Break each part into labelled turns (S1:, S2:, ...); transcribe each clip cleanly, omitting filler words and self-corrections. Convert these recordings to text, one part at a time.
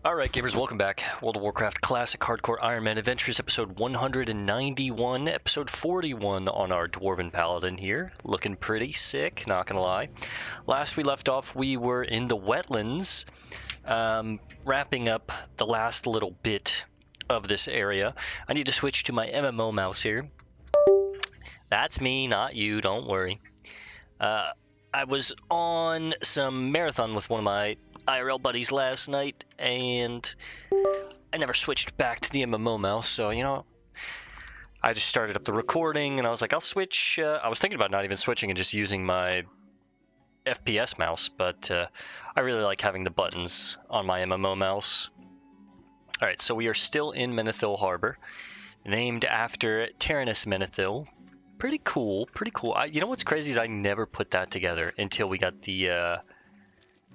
S1: Alright gamers, welcome back. World of Warcraft Classic Hardcore Ironman Adventures episode 191, episode 41 on our Dwarven Paladin here. Looking pretty sick, not gonna lie. Last we left off, we were in the wetlands, wrapping up the last little bit of this area. I need to switch to my MMO mouse here. That's me, not you, don't worry. I was on some marathon with one of my IRL buddies last night, and I never switched back to the MMO mouse, so, you know, I just started up the recording, and I was like, I'll switch. I was thinking about not even switching and just using my FPS mouse, but I really like having the buttons on my MMO mouse. Alright, so we are still in Menethil Harbor, named after Tyrannus Menethil. Pretty cool, pretty cool. You know what's crazy is I never put that together until we got the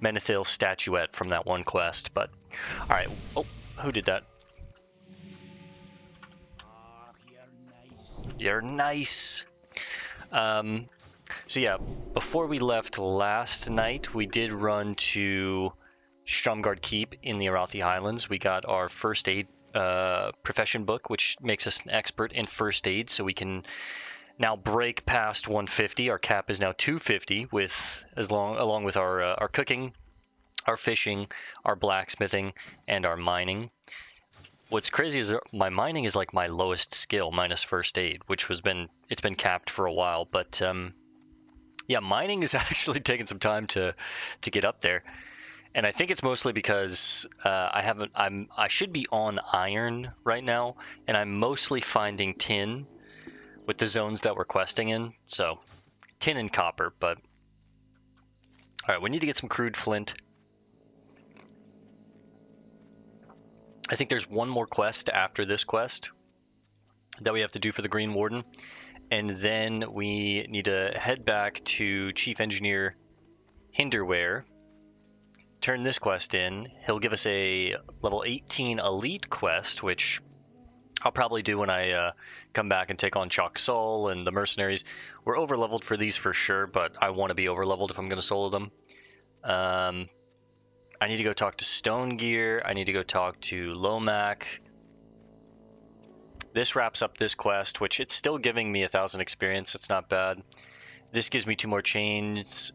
S1: Menethil statuette from that one quest, but... Alright, oh, who did that? You're nice! So yeah, before we left last night, we did run to Stromgarde Keep in the Arathi Highlands. We got our first aid profession book, which makes us an expert in first aid, so we can now break past 150. Our cap is now 250 with along with our cooking, our fishing, our blacksmithing, and our mining. What's crazy is that my mining is like my lowest skill minus first aid, which it's been capped for a while, but yeah, mining is actually taking some time to get up there. And I think it's mostly because I should be on iron right now, and I'm mostly finding tin with the zones that we're questing in. So, tin and copper, but... Alright, we need to get some crude flint. I think there's one more quest after this quest that we have to do for the Green Warden. And then we need to head back to Chief Engineer Hinderware. Turn this quest in. He'll give us a level 18 elite quest, which I'll probably do when I come back and take on Chalk Soul and the mercenaries. We're over-leveled for these for sure, but I want to be over-leveled if I'm going to solo them. I need to go talk to Stone Gear. I need to go talk to Lomac. This wraps up this quest, which it's still giving me 1,000 experience. It's not bad. This gives me 2 more chains.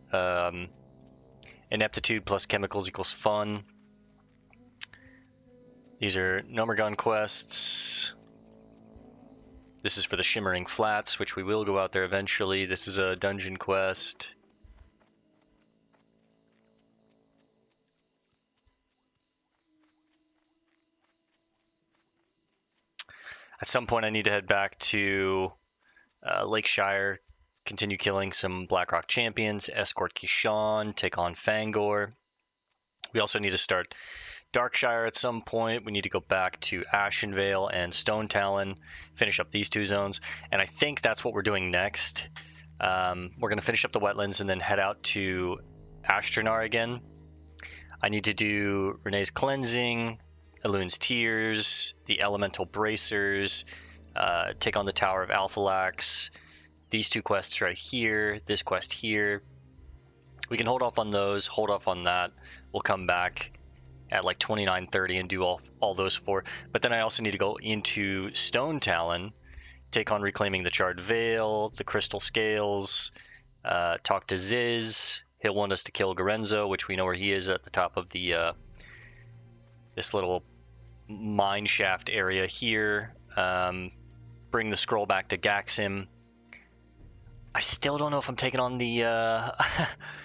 S1: Ineptitude plus chemicals equals fun. These are Nomergon quests. This is for the Shimmering Flats, which we will go out there eventually. This is a dungeon quest. At some point I need to head back to Lakeshire, continue killing some Blackrock champions, escort Kishan, take on Fangor. We also need to start Darkshire at some point. We need to go back to Ashenvale and Stone Talon, finish up these 2 zones, and I think that's what we're doing next. We're going to finish up the wetlands and then head out to Ashtranar again. I need to do Renee's Cleansing, Elun's Tears, the Elemental Bracers, take on the Tower of Alphalax, these 2 quests right here, this quest here. We can hold off on those, hold off on that. We'll come back at like 29:30 and do all those 4. But then I also need to go into Stone Talon, take on Reclaiming the Charred Veil, the Crystal Scales, talk to Ziz. He'll want us to kill Gorenzo, which we know where he is at the top of the this little mine shaft area here. Bring the scroll back to Gaxim. I still don't know if I'm taking on the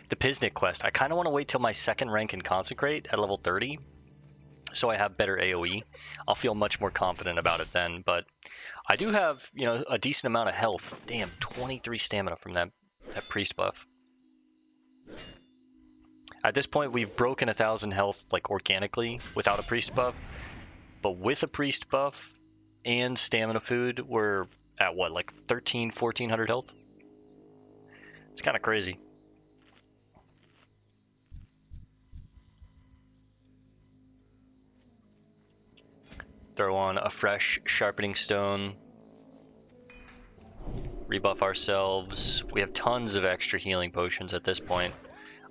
S1: the Piznik quest. I kind of want to wait till my 2nd rank in Consecrate at level 30, so I have better AoE. I'll feel much more confident about it then, but I do have, you know, a decent amount of health. Damn, 23 stamina from that priest buff. At this point, we've broken 1,000 health, like, organically without a priest buff, but with a priest buff and stamina food, we're at what, like 1,400 health? It's kind of crazy. Throw on a fresh sharpening stone. Rebuff ourselves. We have tons of extra healing potions at this point.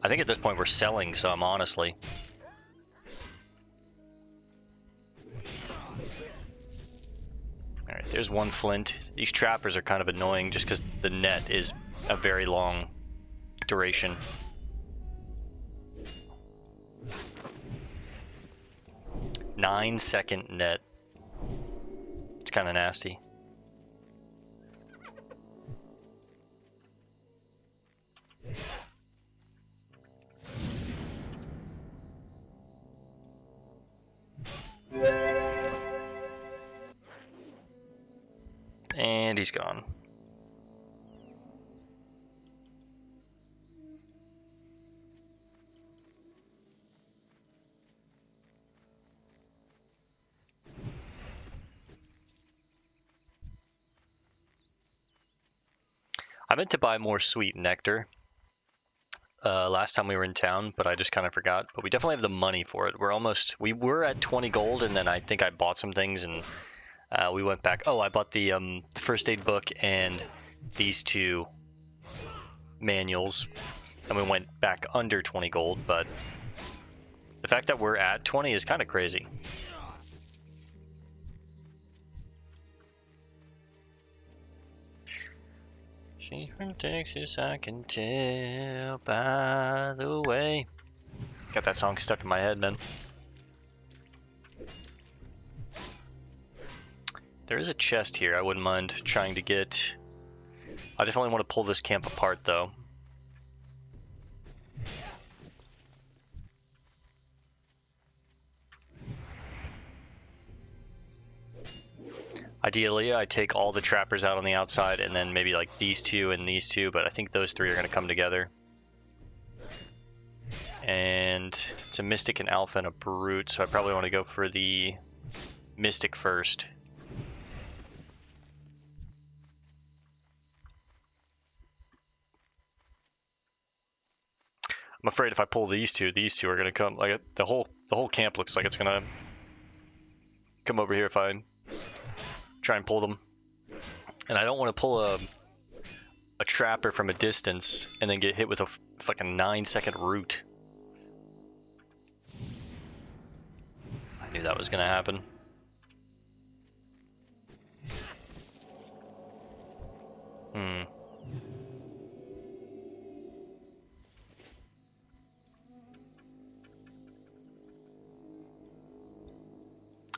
S1: I think at this point we're selling some, honestly. There's one flint. These trappers are kind of annoying just because the net is a very long duration. Nine-second net. It's kind of nasty. And he's gone. I meant to buy more sweet nectar last time we were in town, but I just kind of forgot. But we definitely have the money for it. We were at 20 gold, and then I think I bought some things, and we went back. Oh, I bought the first aid book and these two manuals, and we went back under 20 gold, but the fact that we're at 20 is kind of crazy. She's from Texas, I can tell by the way. Got that song stuck in my head, man. There is a chest here I wouldn't mind trying to get. I definitely want to pull this camp apart, though. Ideally, I take all the trappers out on the outside and then maybe like these two and these two, but I think those three are going to come together. And it's a Mystic, an Alpha, and a Brute, so I probably want to go for the Mystic first. I'm afraid if I pull these two are going to come, like the whole camp looks like it's going to come over here if I try and pull them. And I don't want to pull a trapper from a distance and then get hit with a fucking 9-second root. I knew that was gonna happen.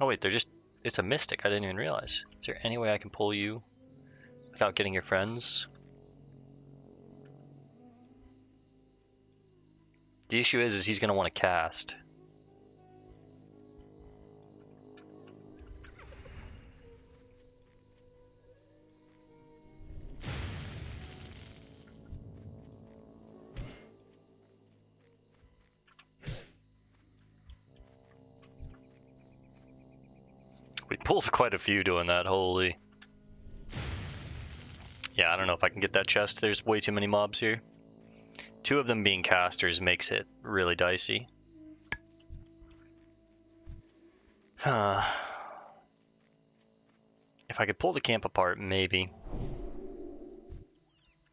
S1: Oh wait, it's a Mystic, I didn't even realize. Is there any way I can pull you without getting your friends? The issue is he's gonna want to cast. We pulled quite a few doing that, holy. Yeah, I don't know if I can get that chest. There's way too many mobs here. Two of them being casters makes it really dicey. If I could pull the camp apart, maybe.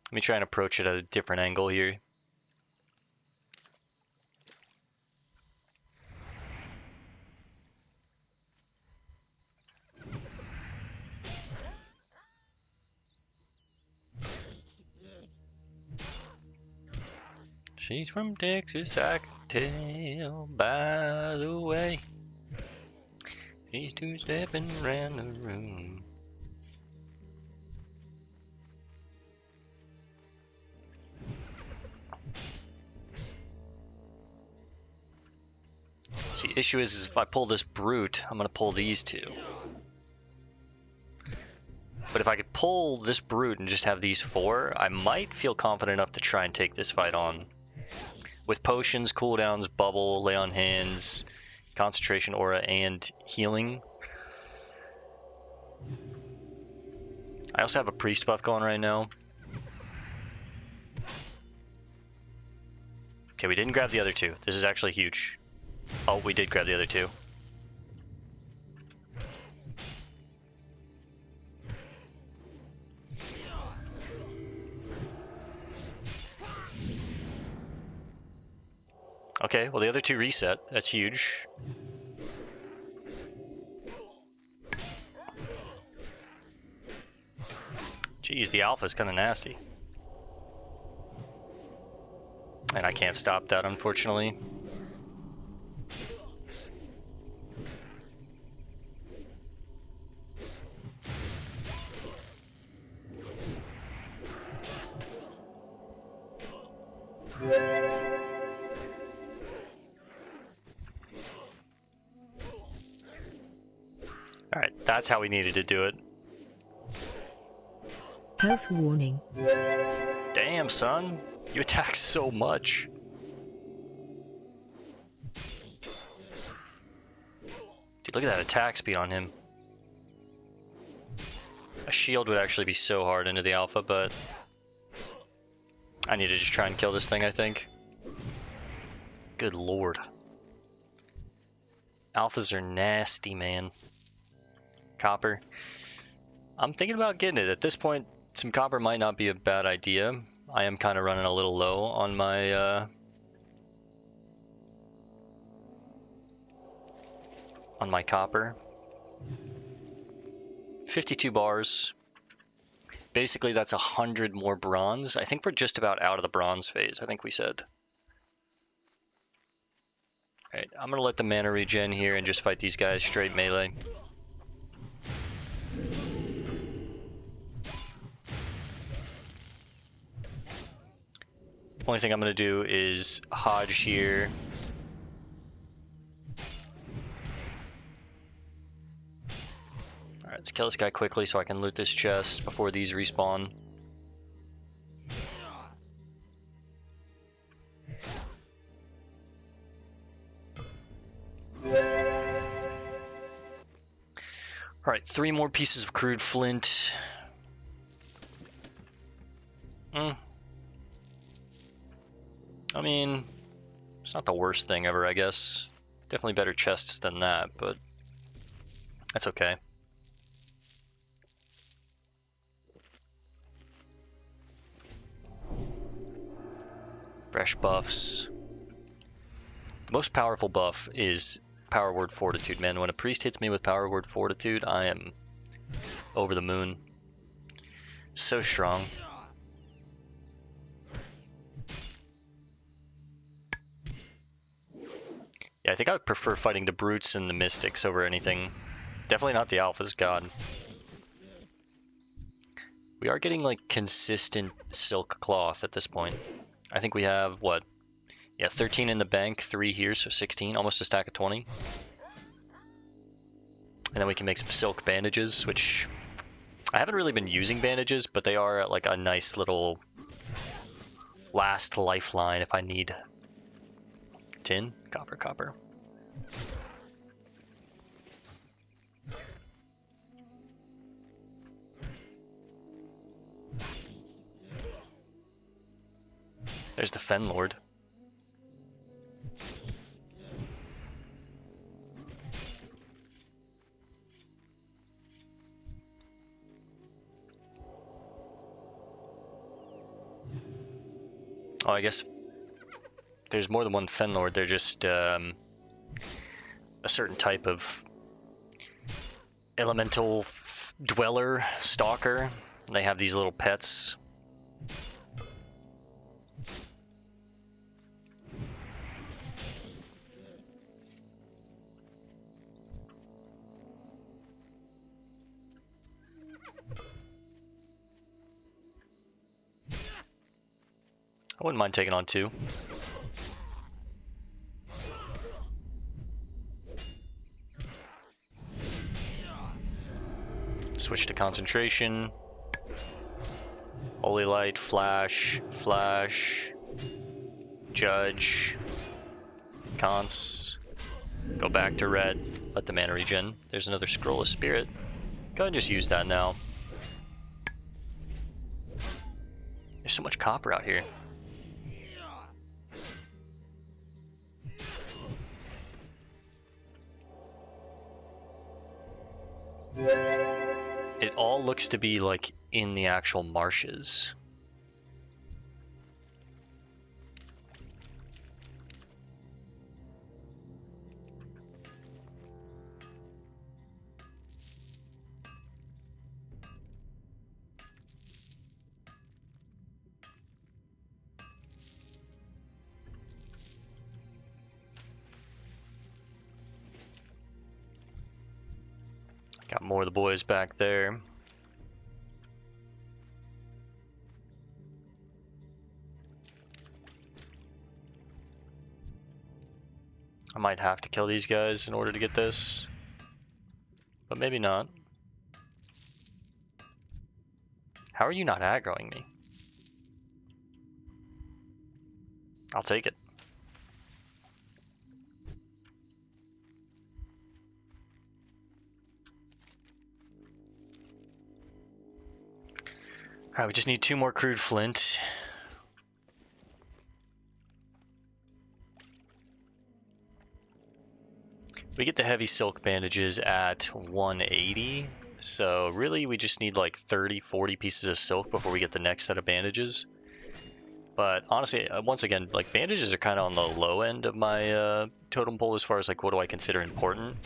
S1: Let me try and approach it at a different angle here. She's from Texas, I can tell by the way. She's two-stepping around the room. See, issue is if I pull this Brute, I'm gonna pull these two. But if I could pull this Brute and just have these four, I might feel confident enough to try and take this fight on. With potions, cooldowns, bubble, lay on hands, concentration, aura, and healing. I also have a priest buff going right now. Okay, we didn't grab the other two. This is actually huge. Oh, we did grab the other two. Okay, well the other two reset. That's huge. Jeez, the alpha's kind of nasty. And I can't stop that, unfortunately. Alright, that's how we needed to do it.
S2: Health warning.
S1: Damn, son. You attack so much. Dude, look at that attack speed on him. A shield would actually be so hard into the alpha, but I need to just try and kill this thing, I think. Good lord. Alphas are nasty, man. Copper. I'm thinking about getting it. At this point, some copper might not be a bad idea. I am kind of running a little low on my copper. 52 bars. Basically, that's 100 more bronze. I think we're just about out of the bronze phase, I think we said. Alright, I'm gonna let the mana regen here and just fight these guys straight melee. Only thing I'm gonna do is Hodge here. Alright, let's kill this guy quickly so I can loot this chest before these respawn. Alright, 3 more pieces of crude flint. I mean, it's not the worst thing ever, I guess. Definitely better chests than that, but that's okay. Fresh buffs. The most powerful buff is Power Word Fortitude, man. When a priest hits me with Power Word Fortitude, I am over the moon. So strong. Yeah, I think I would prefer fighting the brutes and the mystics over anything. Definitely not the alphas, god. We are getting like consistent silk cloth at this point. I think we have, what? Yeah, 13 in the bank, 3 here, so 16, almost a stack of 20. And then we can make some silk bandages, which I haven't really been using bandages, but they are like a nice little last lifeline if I need tin, copper, copper. There's the Fen Lord. Oh, I guess there's more than one Fen Lord. They're just a certain type of elemental dweller, stalker. They have these little pets. I wouldn't mind taking on 2. Switch to concentration. Holy light, flash, flash, judge, cons. Go back to red, let the mana regen. There's another scroll of spirit. Go ahead and just use that now. There's so much copper out here. It all looks to be like in the actual marshes. Got more of the boys back there. I might have to kill these guys in order to get this, but maybe not. How are you not aggroing me? I'll take it. Alright, we just need 2 more crude flint. We get the heavy silk bandages at 180, so really we just need like 30-40 pieces of silk before we get the next set of bandages. But honestly, once again, like bandages are kind of on the low end of my totem pole as far as like what do I consider important.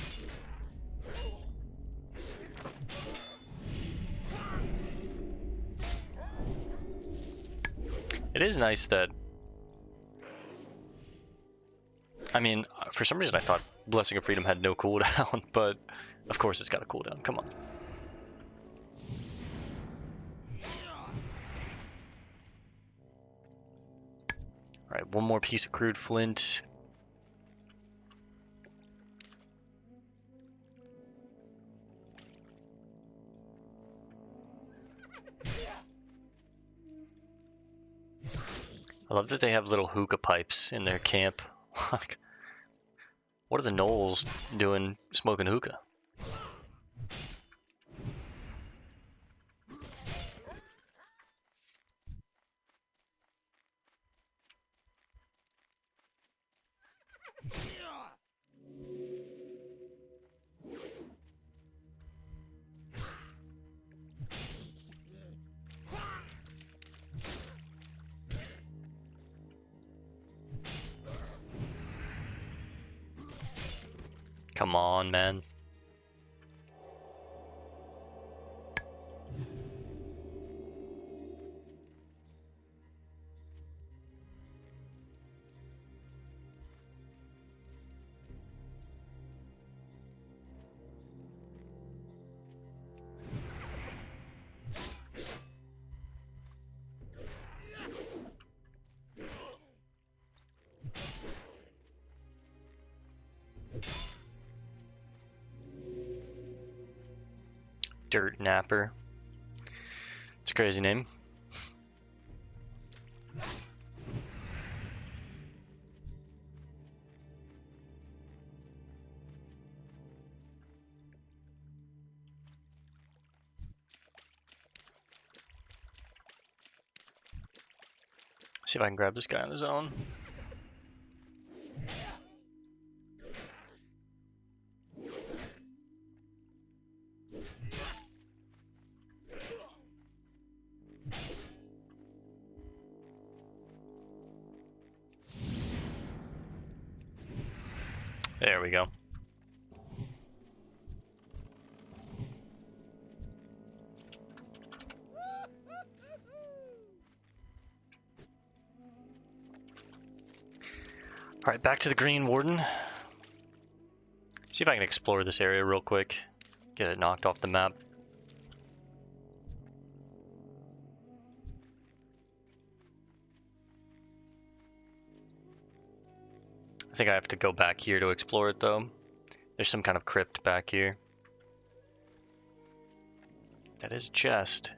S1: It is nice that, I mean, for some reason I thought Blessing of Freedom had no cooldown, but of course it's got a cooldown, come on. Alright, 1 more piece of crude flint. I love that they have little hookah pipes in their camp. What are the gnolls doing smoking hookah? Come on, man. Dirt Napper. It's a crazy name. See if I can grab this guy on his own. There we go. Alright, back to the Green Warden. See if I can explore this area real quick. Get it knocked off the map. I think I have to go back here to explore it though. There's some kind of crypt back here. That is a chest.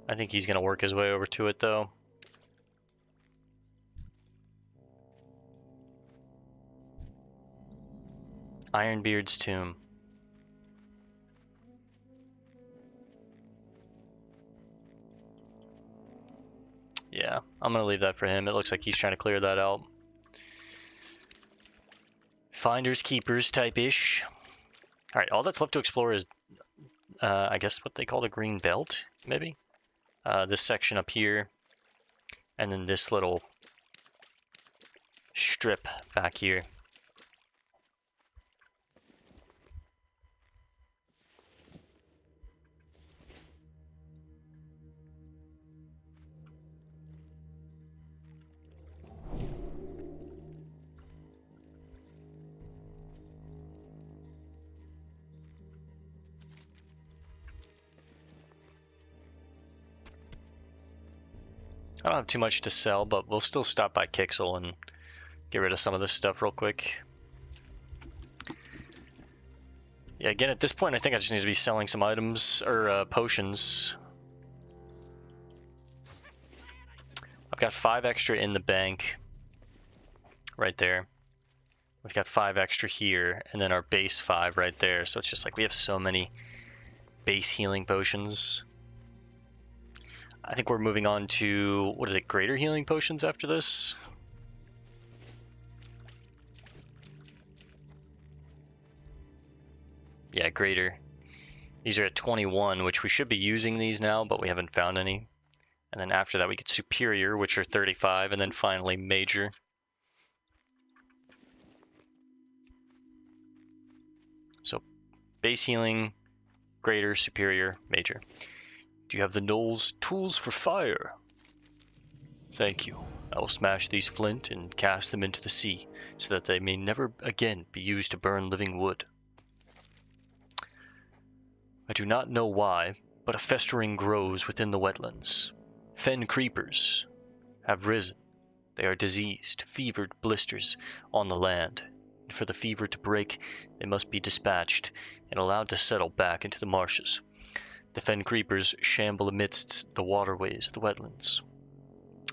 S1: I think he's gonna work his way over to it though. Ironbeard's tomb. Yeah, I'm gonna leave that for him. It looks like he's trying to clear that out. Finders keepers type-ish. Alright, all that's left to explore is I guess what they call the green belt, maybe? This section up here, and then this little strip back here. I don't have too much to sell, but we'll still stop by Kixel and get rid of some of this stuff real quick. Yeah, again, at this point, I think I just need to be selling some items, or potions. I've got 5 extra in the bank, right there. We've got 5 extra here, and then our base 5 right there. So it's just like we have so many base healing potions. I think we're moving on to, what is it, greater healing potions after this? Yeah, greater. These are at 21, which we should be using these now, but we haven't found any. And then after that we get superior, which are 35, and then finally major. So base healing, greater, superior, major. Do you have the Knoll's tools for fire? Thank you. I will smash these flint and cast them into the sea, so that they may never again be used to burn living wood. I do not know why, but a festering grows within the wetlands. Fen creepers have risen. They are diseased, fevered blisters on the land. And for the fever to break, they must be dispatched and allowed to settle back into the marshes. The fen creepers shamble amidst the waterways, the wetlands.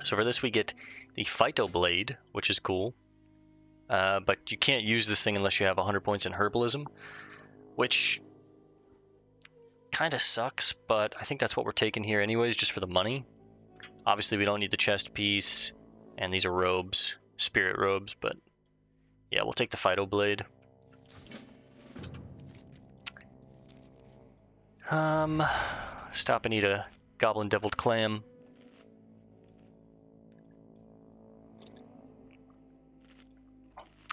S1: So for this we get the Phyto Blade, which is cool. But you can't use this thing unless you have 100 points in Herbalism, which kind of sucks, but I think that's what we're taking here anyways, just for the money. Obviously we don't need the chest piece, and these are robes, spirit robes, but yeah, we'll take the Phyto Blade. Stop and eat a goblin deviled clam.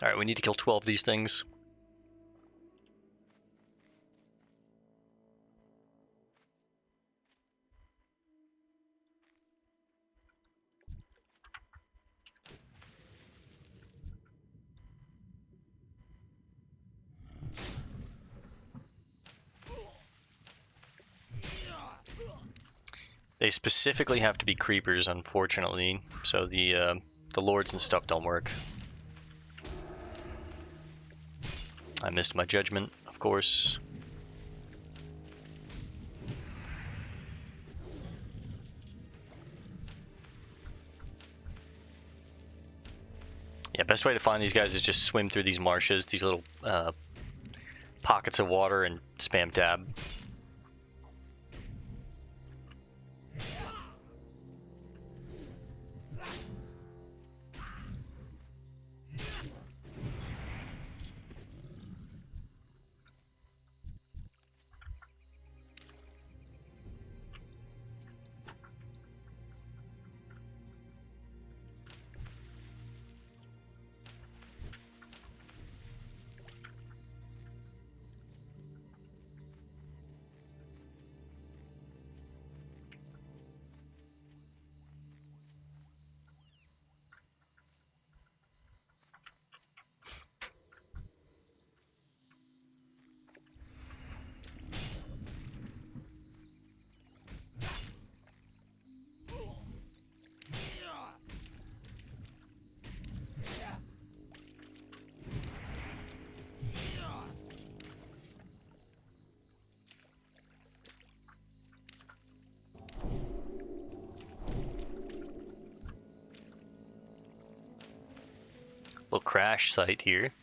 S1: Alright, we need to kill 12 of these things. They specifically have to be creepers, unfortunately, so the lords and stuff don't work. I missed my judgment, of course. Yeah, best way to find these guys is just swim through these marshes, these little pockets of water, and spam tab. Little crash site here.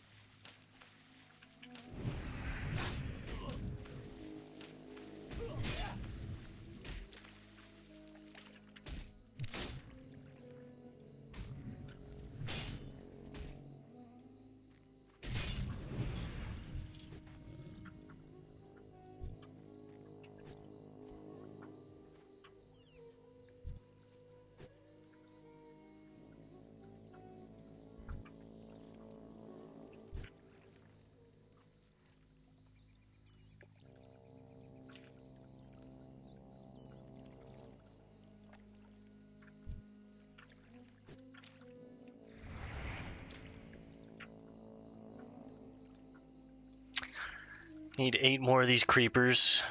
S1: Need 8 more of these creepers.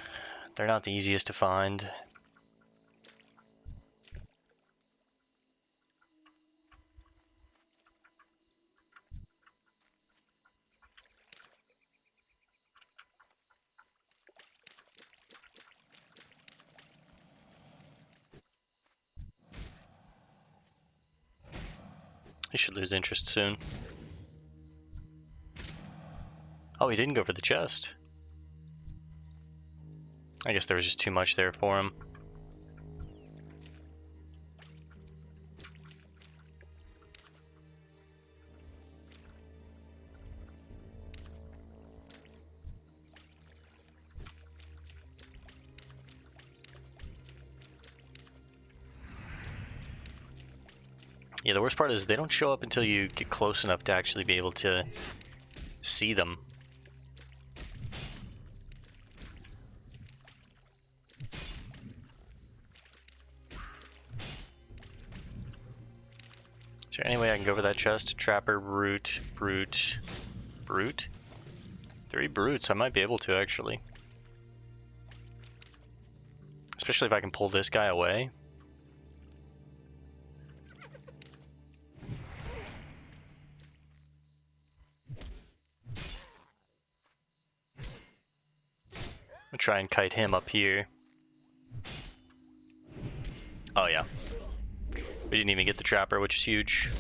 S1: They're not the easiest to find. He should lose interest soon. Oh, he didn't go for the chest. I guess there was just too much there for him. Yeah, the worst part is they don't show up until you get close enough to actually be able to see them. Is there any way I can go for that chest? Trapper, Brute, Brute, Brute? 3 Brutes, I might be able to actually. Especially if I can pull this guy away. I'll try and kite him up here. Oh yeah. We didn't even get the Trapper, which is huge.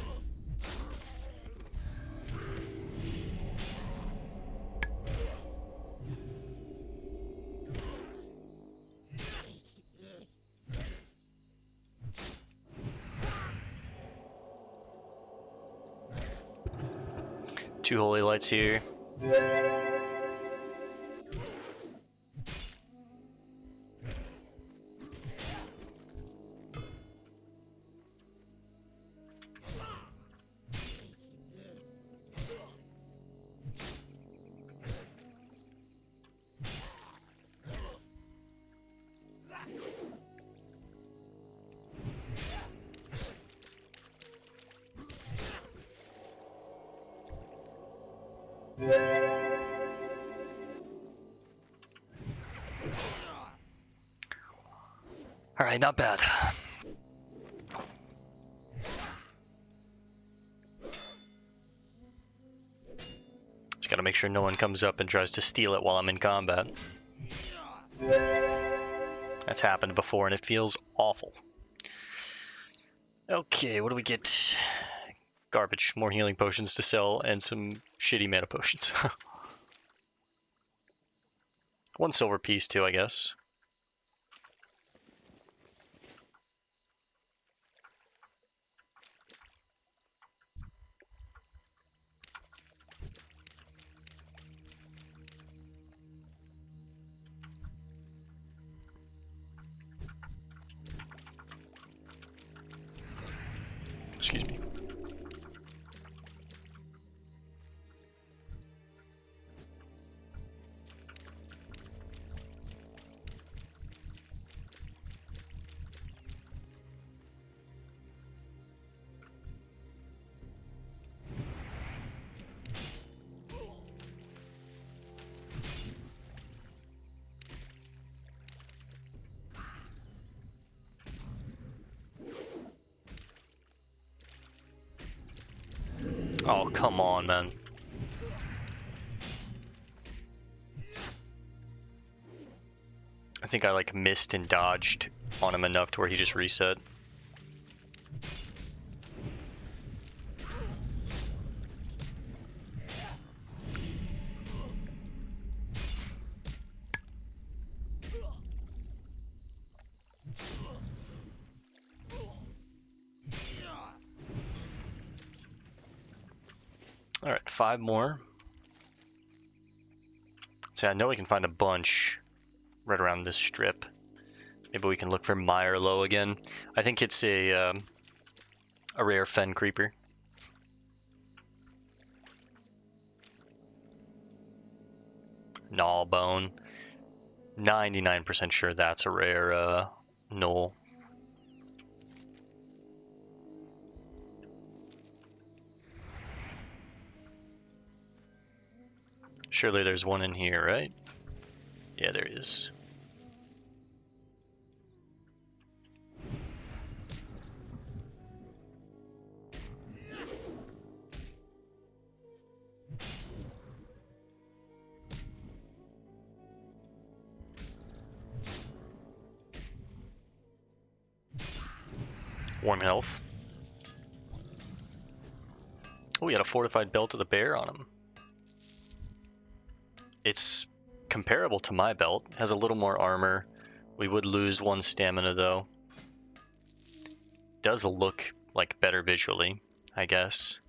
S1: Two holy lights here. All right, not bad. Just gotta make sure no one comes up and tries to steal it while I'm in combat. That's happened before and it feels awful. Okay, what do we get? Garbage. More healing potions to sell and some shitty mana potions. 1 silver piece too, I guess. Excuse me. Oh, come on, man. I think I like missed and dodged on him enough to where he just reset. Alright, 5 more. See, I know we can find a bunch right around this strip. Maybe we can look for Mirelo again. I think it's a rare fen creeper. Gnawbone. 99% sure that's a rare gnoll. Surely there's one in here, right? Yeah, there is. One health. Oh, he had a fortified belt of the bear on him. It's comparable to my belt. Has a little more armor. We would lose 1 stamina though. Does look like better visually, I guess.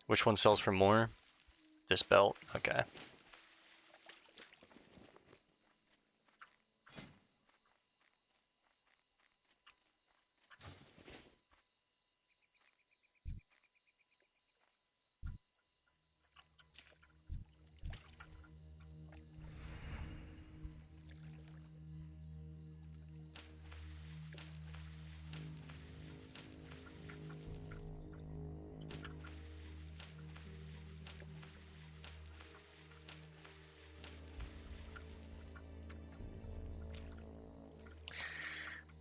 S1: Which one sells for more? This belt? Okay.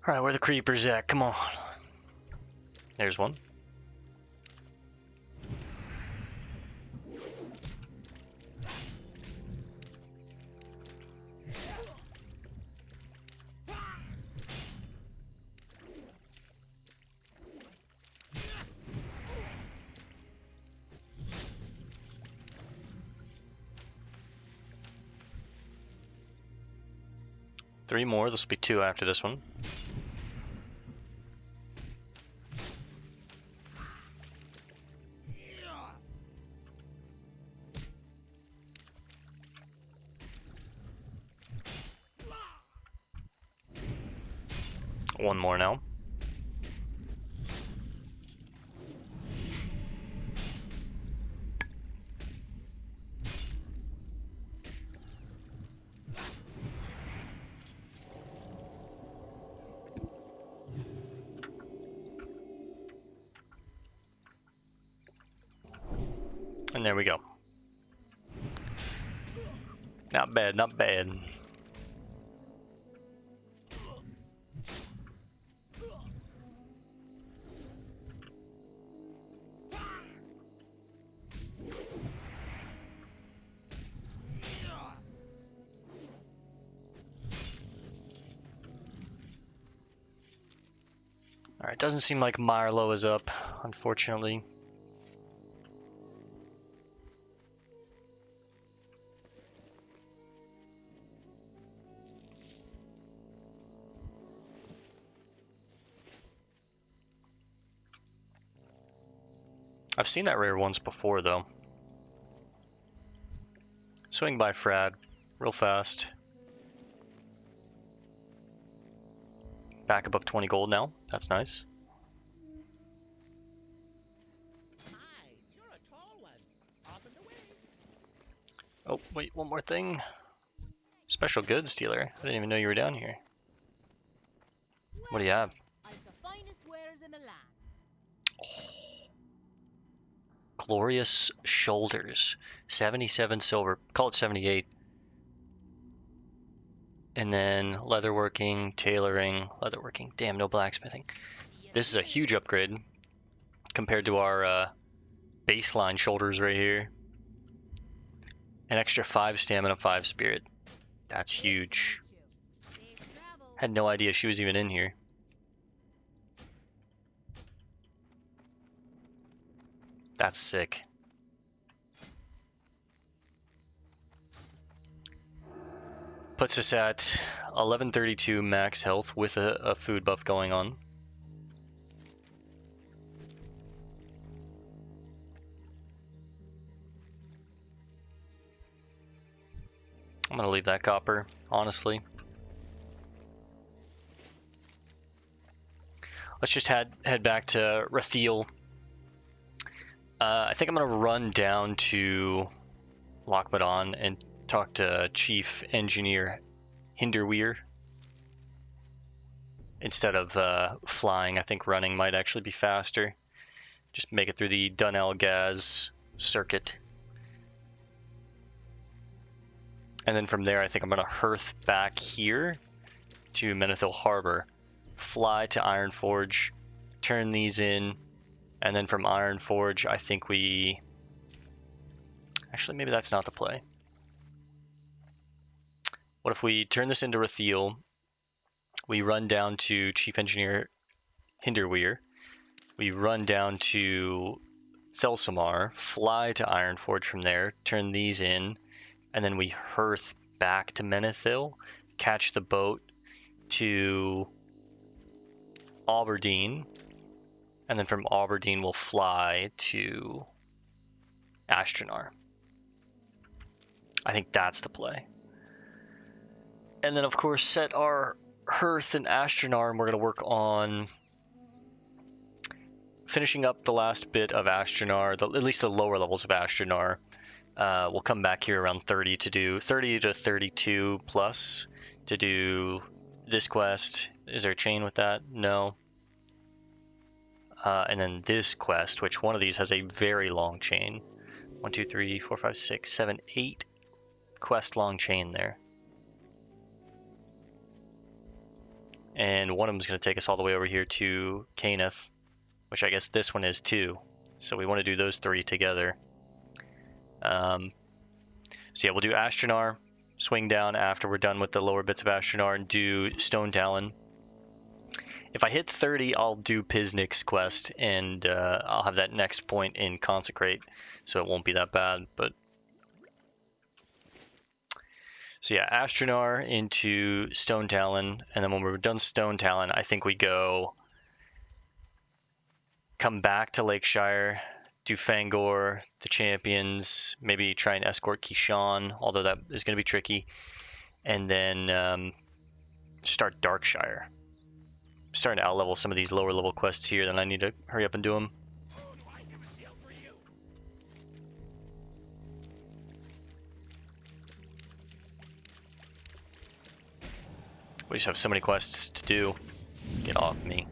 S1: Alright, where are the creepers at? Come on. There's one. Three more. This will be 2 after this one. One more now. And there we go. Not bad, not bad. Alright, doesn't seem like Marlowe is up, unfortunately. I've seen that rare once before, though. Swing by Frad, real fast. Back above 20 gold now. That's nice.
S2: Hi, you're a tall one. Off and away.
S1: Oh, wait, one more thing. Special goods dealer. I didn't even know you were down here. What do you have?
S3: I've the finest wares in the land.
S1: Glorious shoulders. 77 silver. Call it 78. And then leatherworking, tailoring, leatherworking. Damn, no blacksmithing. This is a huge upgrade compared to our baseline shoulders right here. An extra 5 stamina, 5 spirit. That's huge. Had no idea she was even in here. That's sick. Puts us at 1132 max health with a food buff going on. I'm gonna leave that copper, honestly. Let's just head back to Rathiel. I think I'm gonna run down to Lochmadon and talk to Chief Engineer Hinderweir. Instead of flying, I think running might actually be faster. Just make it through the Dunel Gaz circuit. And then from there, I think I'm going to hearth back here to Menethil Harbor, fly to Ironforge, turn these in, and then from Ironforge, I think we... Actually, maybe that's not the play. What if we turn this into Rathiel, we run down to Chief Engineer Hinderweir, We run down to Thelsamar, fly to Ironforge from there, turn these in, and then we hearth back to Menethil, catch the boat to Aberdeen, and then from Aberdeen we'll fly to Ashtranar. I think that's the play. And then of course set our hearth in Ashtranar, and we're going to work on finishing up the last bit of Ashtranar, at least the lower levels of Ashtranar. We'll come back here around 30 to do 30 to 32 plus to do this quest. Is there a chain with that? No. And then this quest, which one of these has a very long chain. 1, 2, 3, 4, 5, 6, 7, 8 quest long chain there. And one of them is going to take us all the way over here to Caneth, which I guess this one is too. So we want to do those 3 together. So yeah, we'll do Ashtranar, swing down after we're done with the lower bits of Ashtranar, and do Stone Talon. If I hit 30, I'll do Piznik's quest, and I'll have that next point in Consecrate, so it won't be that bad. But so yeah, Ashtranar into Stone Talon, and then when we're done Stone Talon, I think we come back to Lakeshire, do Fangor, the champions, maybe try and escort Kishan, although that is going to be tricky, and then start Darkshire. I'm starting to outlevel some of these lower level quests here, then I need to hurry up and do them. We just have so many quests to do. Get off me.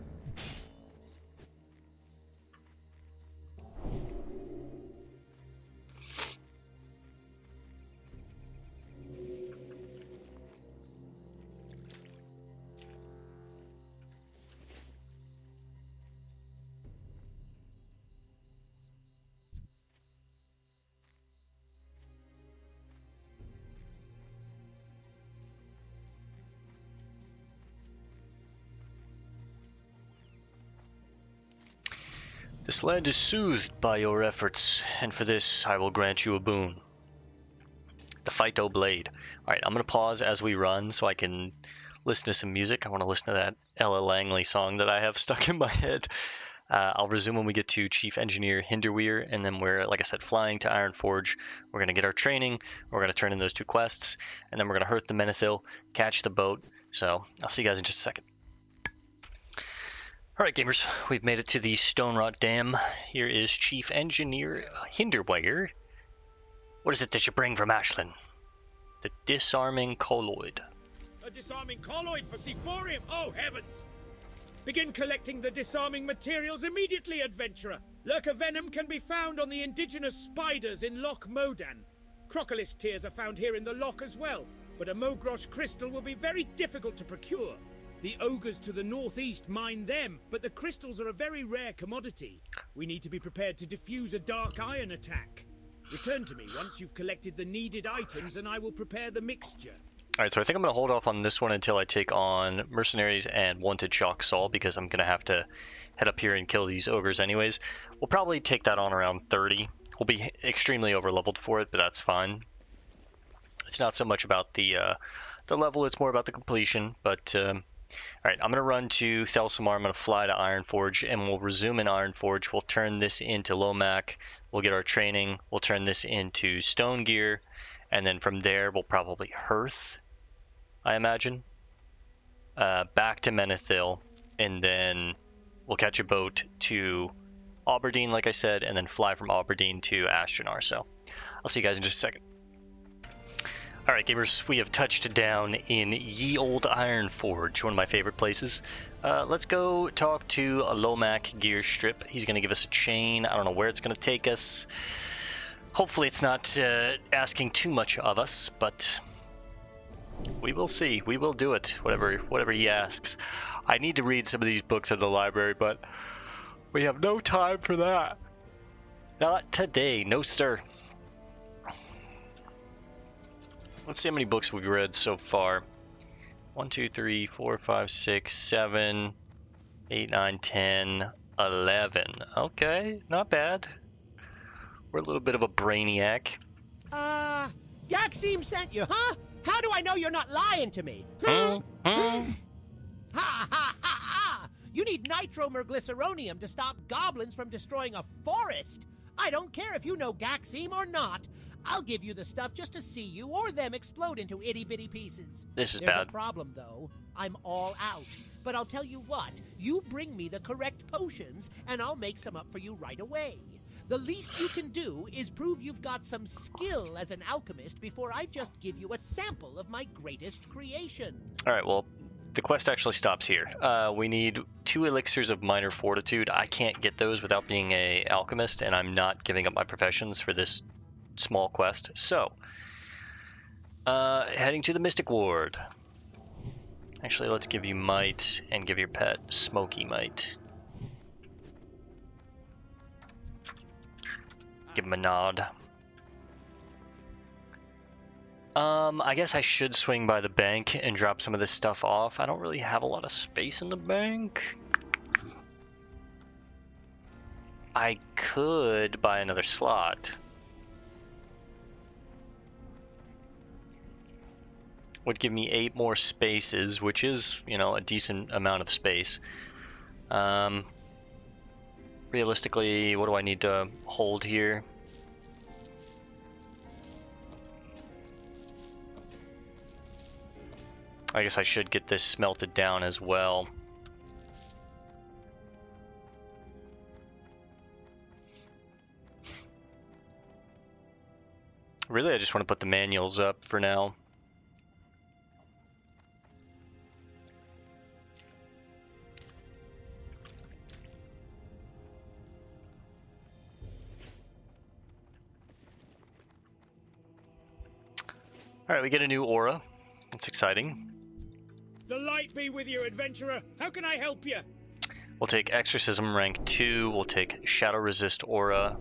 S1: This land is soothed by your efforts, and for this I will grant you a boon. The Phyto Blade. Alright, I'm going to pause as we run so I can listen to some music. I want to listen to that Ella Langley song that I have stuck in my head. I'll resume when we get to Chief Engineer Hinderweir, and then we're, like I said, flying to Ironforge. We're going to get our training, we're going to turn in those 2 quests, and then we're going to hearth the Menethil, catch the boat. So, I'll see you guys in just a second. Alright gamers, we've made it to the Stonerot Dam. Here is Chief Engineer Hinderweir. What is it that you bring from Ashland? The disarming colloid.
S4: A disarming colloid for Sephorium? Oh heavens! Begin collecting the disarming materials immediately, adventurer. Lurker venom can be found on the indigenous spiders in Loch Modan. Crocolis tears are found here in the loch as well, but a Mogrosh crystal will be very difficult to procure. The ogres to the northeast mine them, but the crystals are a very rare commodity. We need to be prepared to defuse a dark iron attack. Return to me once you've collected the needed items and I will prepare the mixture.
S1: Alright, so I think I'm going to hold off on this one until I take on Mercenaries and Wanted Shock Saul, because I'm going to have to head up here and kill these ogres anyways. We'll probably take that on around 30. We'll be extremely overleveled for it, but that's fine. It's not so much about the level, it's more about the completion, but... Alright, I'm going to run to Thelsamar, I'm going to fly to Ironforge, and we'll resume in Ironforge. We'll turn this into Lomac, we'll get our training, we'll turn this into Stone Gear, and then from there we'll probably hearth, I imagine, back to Menethil, and then we'll catch a boat to Aberdeen, like I said, and then fly from Aberdeen to Ashtranar. So, I'll see you guys in just a second. Alright gamers, we have touched down in Ye Olde Ironforge, one of my favorite places. Let's go talk to a Lomac gear strip. He's going to give us a chain. I don't know where it's going to take us. Hopefully it's not asking too much of us, but we will see. We will do it, whatever he asks. I need to read some of these books at the library, but we have no time for that. Not today, no sir. Let's see how many books we've read so far. 1, 2, 3, 4, 5, 6, 7, 8, 9, 10, 11. Okay, not bad. We're a little bit of a brainiac.
S2: Gaxim sent you, huh? How do I know you're not lying to me?
S1: Hmm?
S2: Ha ha ha ha! You need nitromerglyceronium to stop goblins from destroying a forest. I don't care if you know Gaxim or not. I'll give you the stuff just to see you or them explode into itty-bitty pieces.
S1: This is
S2: There's
S1: bad.
S2: a problem, though. I'm all out. But I'll tell you what. You bring me the correct potions, and I'll make some up for you right away. The least you can do is prove you've got some skill as an alchemist before I just give you a sample of my greatest creation.
S1: Alright, well, the quest actually stops here. We need 2 elixirs of minor fortitude. I can't get those without being a alchemist, and I'm not giving up my professions for this small quest. So, heading to the Mystic Ward. Actually, let's give you might and give your pet Smoky might. Give him a nod. I guess I should swing by the bank and drop some of this stuff off. I don't really have a lot of space in the bank. I could buy another slot. Would give me 8 more spaces, which is, you know, a decent amount of space. Realistically, what do I need to hold here? I guess I should get this smelted down as well. Really, I just want to put the manuals up for now. Alright, we get a new aura. That's exciting.
S4: The light be with you, adventurer. How can I help you?
S1: We'll take Exorcism rank 2. We'll take Shadow Resist aura.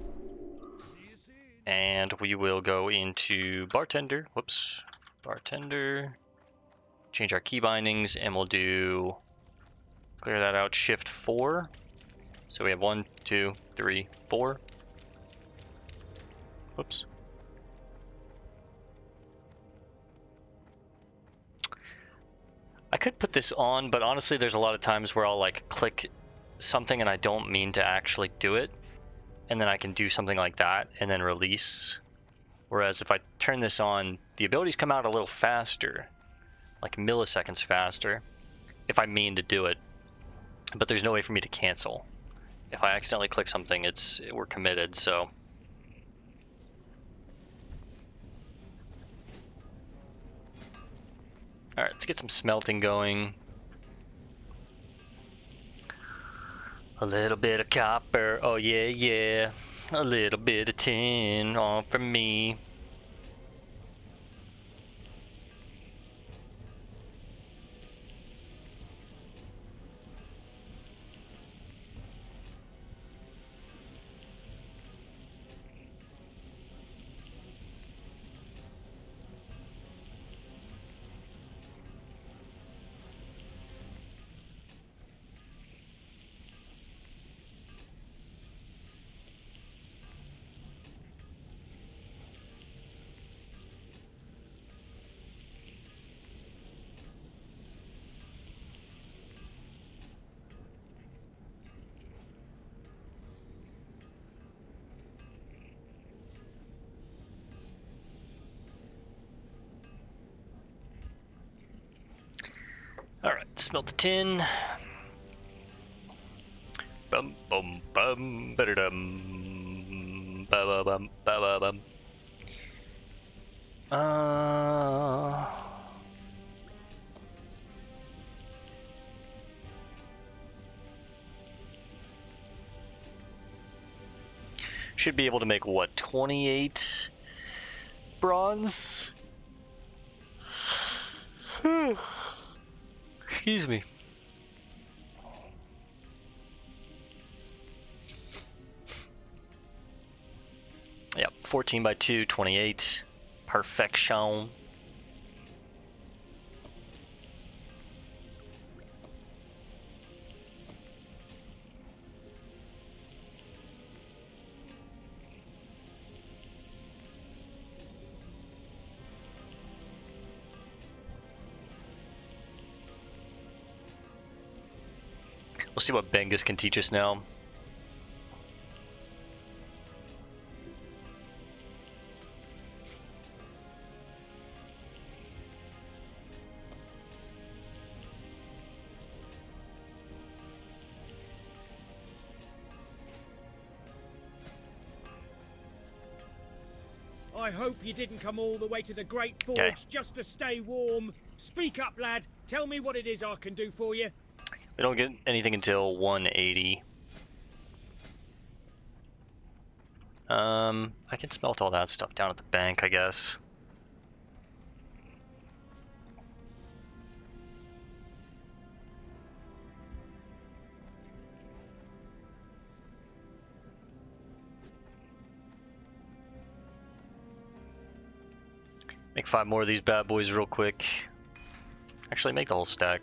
S1: And we will go into Bartender. Whoops. Bartender. Change our key bindings, and we'll do... Clear that out. Shift 4. So we have 1, 2, 3, 4. Whoops. I could put this on, but honestly there's a lot of times where I'll like click something and I don't mean to actually do it, and then I can do something like that and then release. Whereas if I turn this on, the abilities come out a little faster, like milliseconds faster, if I mean to do it, but there's no way for me to cancel. If I accidentally click something, we're committed, so... Alright, let's get some smelting going. A little bit of copper, oh yeah, yeah. A little bit of tin, all for me. Alright, smelt the tin. Bum bum bum ba-da-dum. Ba ba bum ba ba bum. Should be able to make what, 28 bronze? Excuse me. Yep, 14 by 2, 28. Perfection. see what Bengus can teach us now.
S4: I hope you didn't come all the way to the Great Forge
S1: Okay.
S4: just to stay warm. Speak up, lad. Tell me what it is I can do for you.
S1: We don't get anything until 180. I can smelt all that stuff down at the bank, I guess. Make 5 more of these bad boys real quick. Actually, make the whole stack.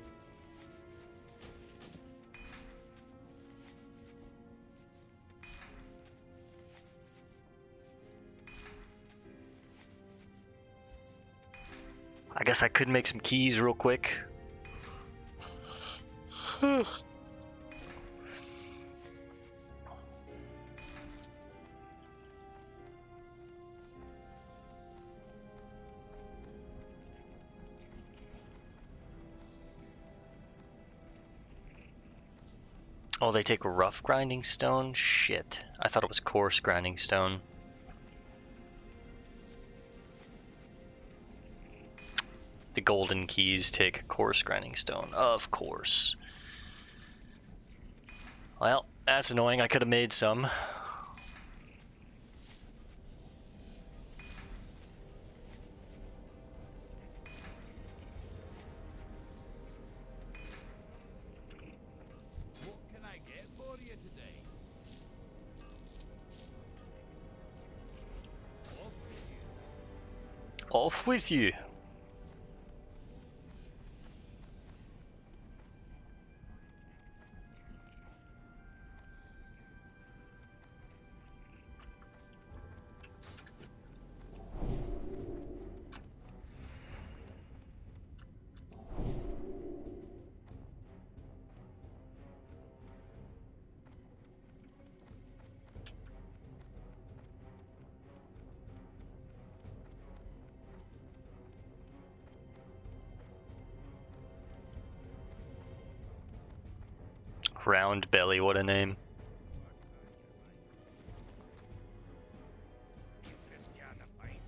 S1: I guess I could make some keys real quick. Oh, they take rough grinding stone? Shit. I thought it was coarse grinding stone. The golden keys take coarse grinding stone, of course. Well, that's annoying. I could have made some.
S5: What can I get for you today? Off with you.
S1: Off with you. Round belly, what a name.
S5: Whiskey and a pint.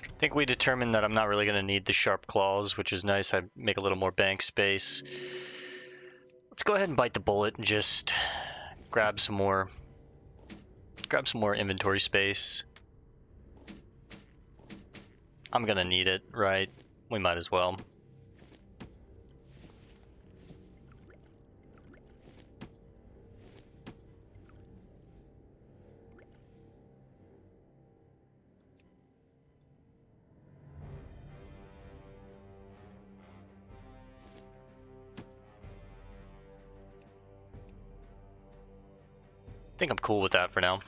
S1: I think we determined that I'm not really going to need the sharp claws, which is nice. I make a little more bank space. Let's go ahead and bite the bullet and just grab some more inventory space. I'm gonna need it, right? We might as well. I think I'm cool with that for now.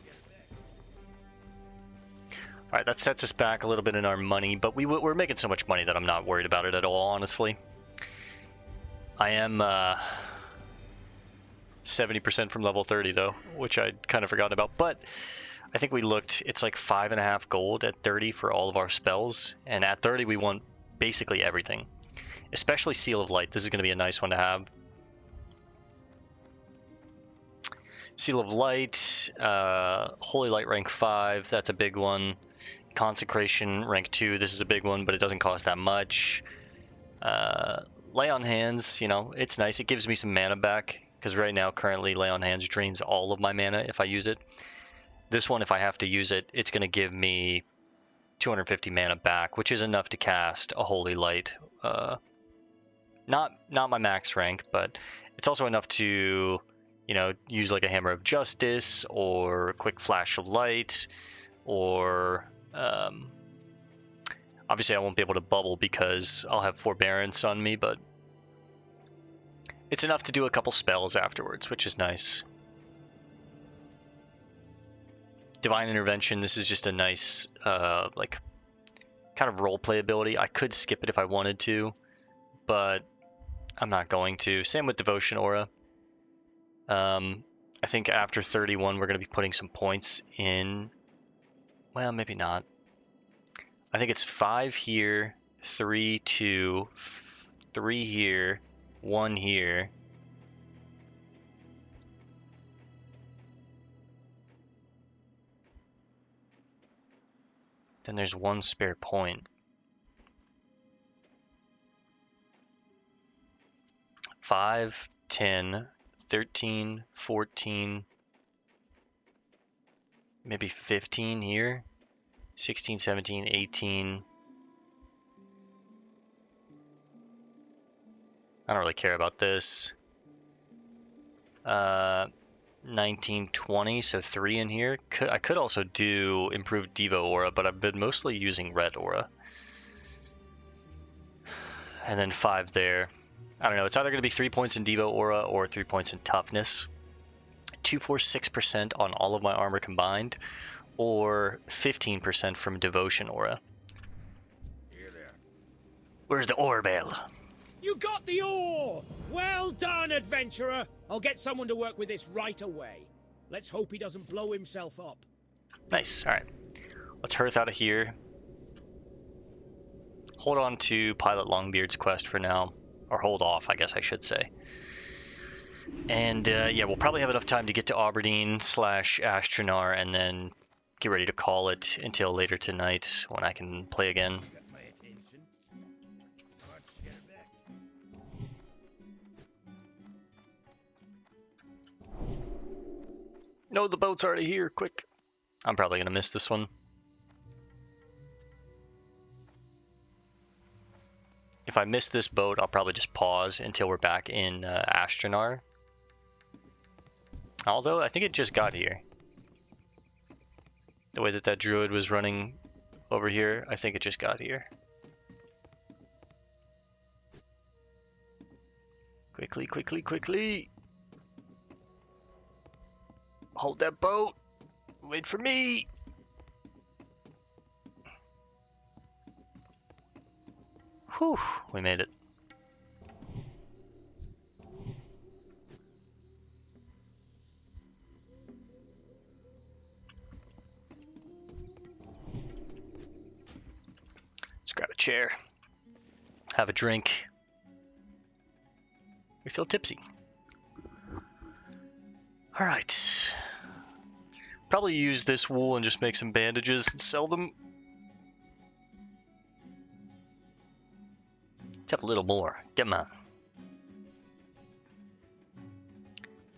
S1: Alright, that sets us back a little bit in our money, but we're making so much money that I'm not worried about it at all, honestly. I am 70% from level 30 though, which I'd kind of forgotten about, but I think we looked, it's like 5.5 gold at 30 for all of our spells, and at 30 we want basically everything, especially Seal of Light. This is going to be a nice one to have. Seal of Light, Holy Light rank 5, that's a big one. Consecration rank 2, this is a big one, but it doesn't cost that much. Lay on Hands, you know, it's nice. It gives me some mana back, because right now currently Lay on Hands drains all of my mana if I use it. This one, if I have to use it, it's going to give me 250 mana back, which is enough to cast a Holy Light. Not my max rank, but it's also enough to, you know, use like a Hammer of Justice or a quick Flash of Light, or obviously I won't be able to bubble because I'll have Forbearance on me, but it's enough to do a couple spells afterwards, which is nice. Divine Intervention, this is just a nice, like, kind of roleplay ability. I could skip it if I wanted to, but I'm not going to. Same with Devotion Aura. I think after 31, we're going to be putting some points in. Well, maybe not. I think it's 5 here, 3, 2, 3 here, 1 here. Then there's 1 spare point. 5, 10, 13, 14, maybe 15 here. 16, 17, 18. I don't really care about this. 19, 20, so 3 in here. I could also do improved Devo Aura, but I've been mostly using Red Aura. And then 5 there. I don't know, it's either going to be 3 points in Devo Aura or 3 points in Toughness. 246% on all of my armor combined, or 15% from Devotion Aura.
S5: Here there.
S1: Where's the ore bell?
S4: You got the ore! Well done, adventurer! I'll get someone to work with this right away. Let's hope he doesn't blow himself up.
S1: Nice, alright. Let's hearth out of here. Hold on to Pilot Longbeard's quest for now. Or hold off, I guess I should say. And yeah, we'll probably have enough time to get to Aberdeen / Ashtranar and then get ready to call it until later tonight when I can play again.
S5: Got my attention. Let's get it back.
S1: No, the boat's already here, quick. I'm probably going to miss this one. If I miss this boat, I'll probably just pause until we're back in Ashtranar. Although, I think it just got here. The way that druid was running over here, I think it just got here. Quickly, quickly, quickly! Hold that boat! Wait for me! Whew, we made it. Let's grab a chair, have a drink. We feel tipsy. All right. Probably use this wool and just make some bandages and sell them. Let's have a little more. Come on.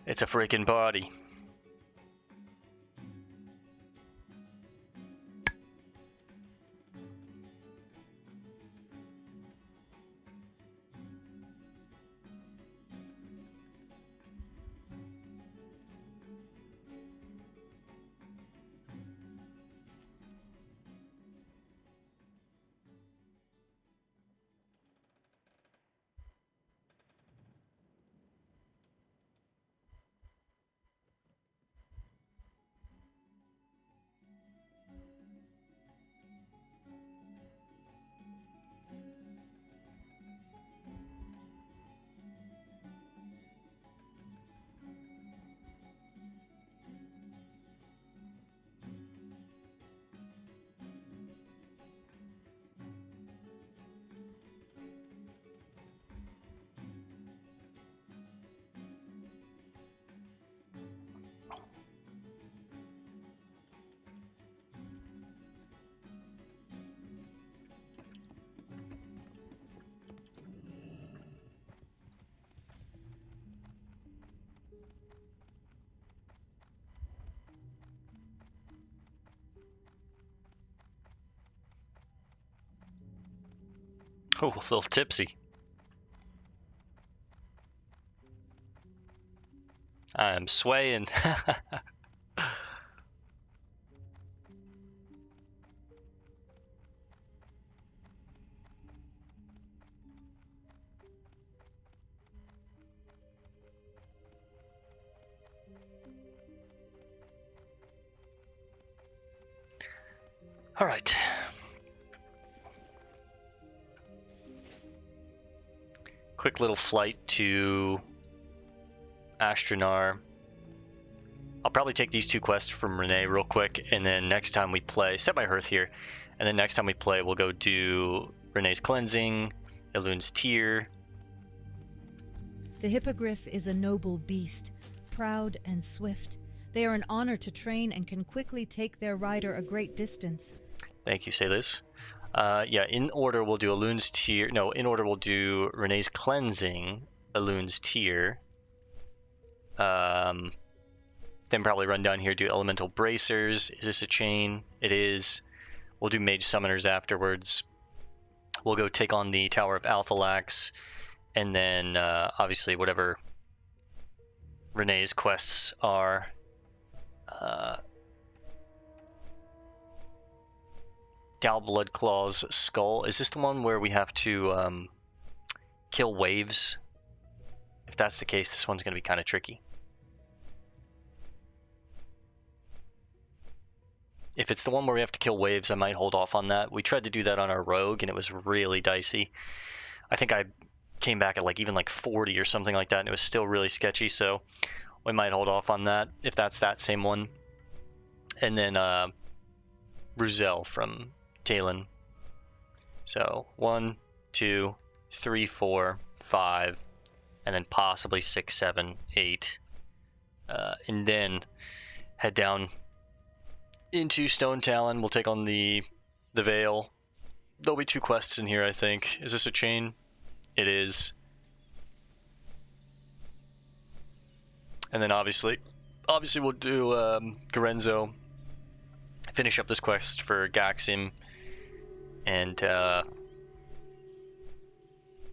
S1: It's a freaking party. Oh, a little tipsy. I'm swaying. quick little flight to Astronar. I'll probably take these 2 quests from Renee real quick, and then next time we play, set my hearth here, and then next time we play, we'll go do Renee's Cleansing, Elun's Tear.
S6: The hippogriff is a noble beast, proud and swift. They are an honor to train and can quickly take their rider a great distance.
S1: Thank you, Salis. Yeah, in order we'll do Elun's Tear. No, in order we'll do Renee's Cleansing, Elun's Tear. Then probably run down here, do Elemental Bracers. Is this a chain? It is. We'll do Mage Summoners afterwards. We'll go take on the Tower of Althalax, and then obviously whatever Renee's quests are. Dal Bloodclaw's Skull. Is this the one where we have to kill waves? If that's the case, this one's going to be kind of tricky. If it's the one where we have to kill waves, I might hold off on that. We tried to do that on our rogue, and it was really dicey. I think I came back at even 40 or something like that, and it was still really sketchy, so we might hold off on that, if that's that same one. And then Ruzel from Talon. So 1, 2, 3, 4, 5, and then possibly 6, 7, 8. And then head down into Stone Talon. We'll take on the Veil. There'll be 2 quests in here, I think. Is this a chain? It is. And then obviously we'll do Garenzo. Finish up this quest for Gaxim. And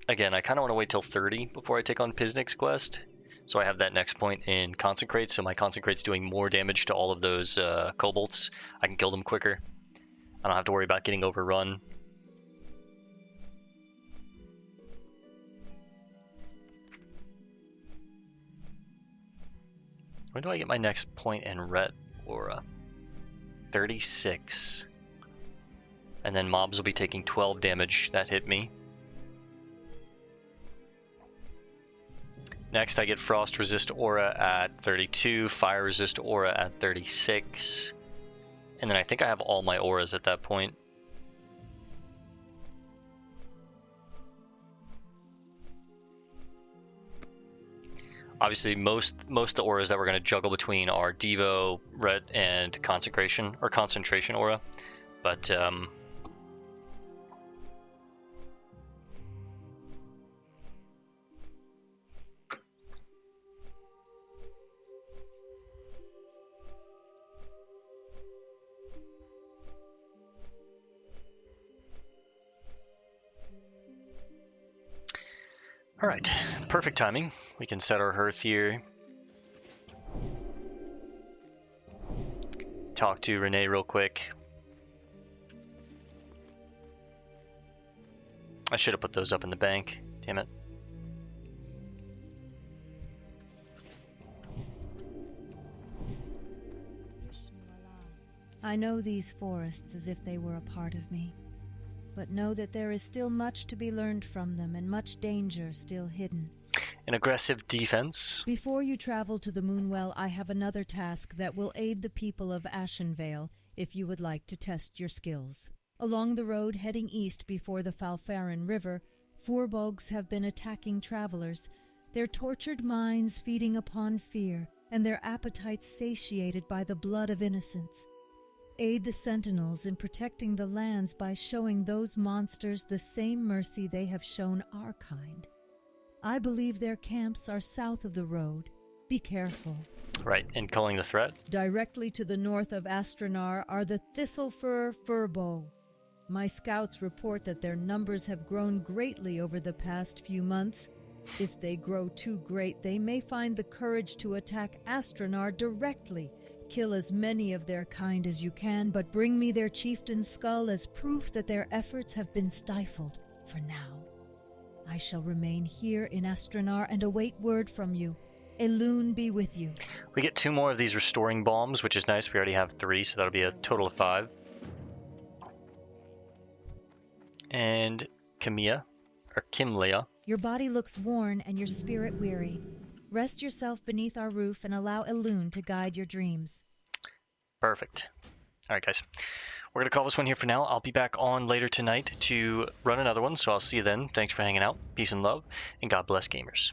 S1: again, I kind of want to wait till 30 before I take on Piznik's quest. So I have that next point in Consecrate, so my Consecrate's doing more damage to all of those kobolds. I can kill them quicker. I don't have to worry about getting overrun. When do I get my next point in Ret Aura? 36. And then mobs will be taking 12 damage. That hit me. Next, I get Frost Resist Aura at 32, Fire Resist Aura at 36. And then I think I have all my auras at that point. Obviously, most of the auras that we're going to juggle between are Devo, Ret, and Consecration, or Concentration Aura. But, alright, perfect timing. We can set our hearth here. Talk to Renee real quick. I should have put those up in the bank. Damn it.
S6: I know these forests as if they were a part of me, but know that there is still much to be learned from them and much danger still hidden.
S1: An aggressive defense.
S6: Before you travel to the Moonwell, I have another task that will aid the people of Ashenvale if you would like to test your skills. Along the road heading east before the Falfarin River, Furbolgs have been attacking travelers, their tortured minds feeding upon fear, and their appetites satiated by the blood of innocents. Aid the sentinels in protecting the lands by showing those monsters the same mercy they have shown our kind. I believe their camps are south of the road. Be careful.
S1: Right, and calling the threat.
S6: Directly to the north of Astronar are the Thistlefur Furbo. My scouts report that their numbers have grown greatly over the past few months. If they grow too great, they may find the courage to attack Astronar directly. Kill as many of their kind as you can, but bring me their chieftain's skull as proof that their efforts have been stifled for now. I shall remain here in Astronar and await word from you. Elun be with you.
S1: We get 2 more of these restoring bombs, which is nice. We already have 3, so that'll be a total of 5. And Kimlia.
S6: Your body looks worn and your spirit weary. Rest yourself beneath our roof and allow Elune to guide your dreams.
S1: Perfect. All right, guys. We're going to call this one here for now. I'll be back on later tonight to run another one, so I'll see you then. Thanks for hanging out. Peace and love, and God bless gamers.